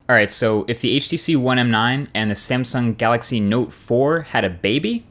Alright, so if the HTC One M9 and the Samsung Galaxy Note 4 had a baby,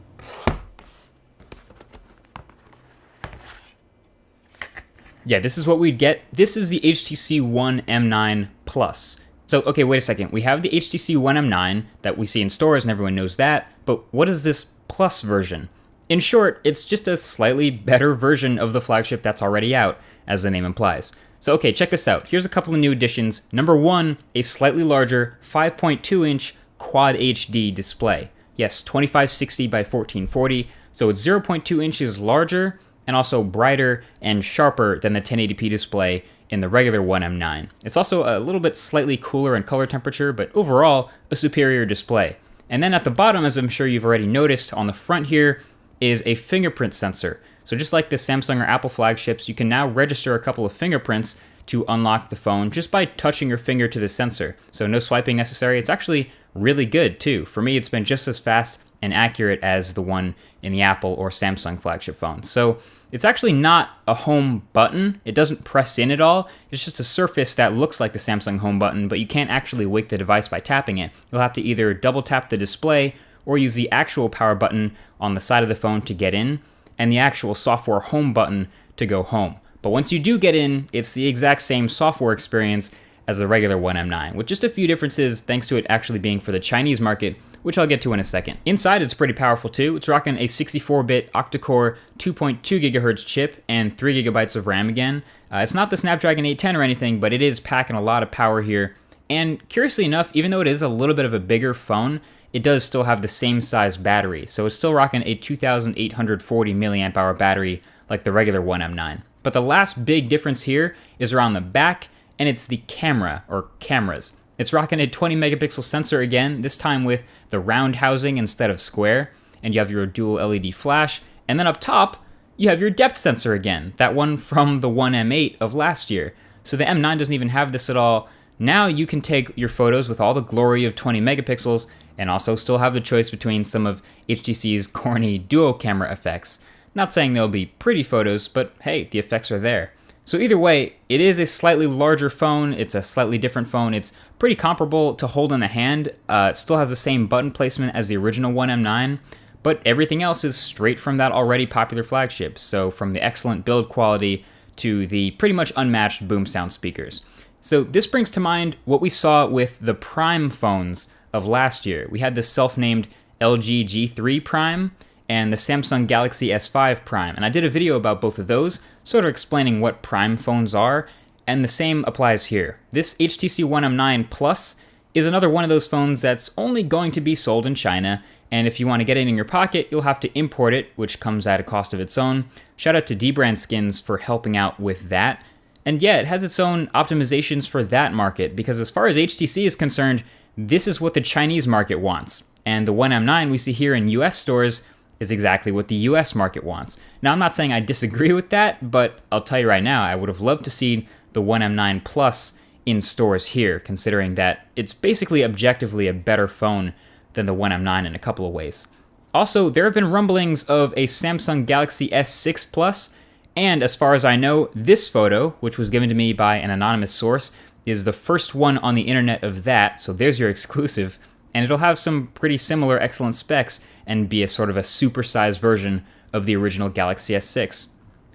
yeah, this is what we'd get. This is the HTC One M9 Plus. So, okay, wait a second. We have the HTC One M9 that we see in stores and everyone knows that, but what is this Plus version? In short, it's just a slightly better version of the flagship that's already out, as the name implies. So, okay, check this out. Here's a couple of new additions. Number one, a slightly larger 5.2-inch Quad HD display. Yes, 2560 by 1440, so it's 0.2 inches larger and also brighter and sharper than the 1080p display in the regular One M9. It's also a little bit slightly cooler in color temperature, but overall, a superior display. And then at the bottom, as I'm sure you've already noticed, on the front here is a fingerprint sensor. So just like the Samsung or Apple flagships, you can now register a couple of fingerprints to unlock the phone just by touching your finger to the sensor. So no swiping necessary. It's actually really good too. For me, it's been just as fast and accurate as the one in the Apple or Samsung flagship phones. So it's actually not a home button. It doesn't press in at all. It's just a surface that looks like the Samsung home button, but you can't actually wake the device by tapping it. You'll have to either double tap the display or use the actual power button on the side of the phone to get in, and the actual software home button to go home. But once you do get in, it's the exact same software experience as the regular One M9, with just a few differences thanks to it actually being for the Chinese market, which I'll get to in a second. Inside, it's pretty powerful too. It's rocking a 64-bit octa-core 2.2 GHz chip and 3 GB of RAM again. It's not the Snapdragon 810 or anything, but it is packing a lot of power here. And curiously enough, even though it is a little bit of a bigger phone, it does still have the same size battery. So it's still rocking a 2,840 milliamp hour battery like the regular One M9. But the last big difference here is around the back, and it's the camera, or cameras. It's rocking a 20 megapixel sensor again, this time with the round housing instead of square, and you have your dual LED flash, and then up top, you have your depth sensor again, that one from the One M8 of last year. So the M9 doesn't even have this at all. Now you can take your photos with all the glory of 20 megapixels and also still have the choice between some of HTC's corny duo camera effects. Not saying they'll be pretty photos, but hey, the effects are there. So either way, it is a slightly larger phone, it's a slightly different phone, it's pretty comparable to hold in the hand, it still has the same button placement as the original One M9, but everything else is straight from that already popular flagship, so from the excellent build quality to the pretty much unmatched boom sound speakers. So this brings to mind what we saw with the Prime phones of last year. We had the self-named LG G3 Prime and the Samsung Galaxy S5 Prime, and I did a video about both of those, sort of explaining what Prime phones are, and the same applies here. This HTC One M9 Plus is another one of those phones that's only going to be sold in China, and if you want to get it in your pocket, you'll have to import it, which comes at a cost of its own. Shout out to dbrand skins for helping out with that. And yeah, it has its own optimizations for that market, because as far as HTC is concerned, this is what the Chinese market wants. And the One M9 we see here in US stores is exactly what the US market wants. Now, I'm not saying I disagree with that, but I'll tell you right now, I would have loved to see the One M9 Plus in stores here, considering that it's basically objectively a better phone than the One M9 in a couple of ways. Also, there have been rumblings of a Samsung Galaxy S6 Plus, and as far as I know, this photo, which was given to me by an anonymous source, is the first one on the internet of that, so there's your exclusive, and it'll have some pretty similar excellent specs and be a sort of a supersized version of the original Galaxy S6.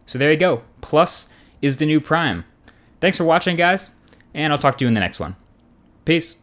So there you go. Plus is the new Prime. Thanks for watching, guys, and I'll talk to you in the next one. Peace.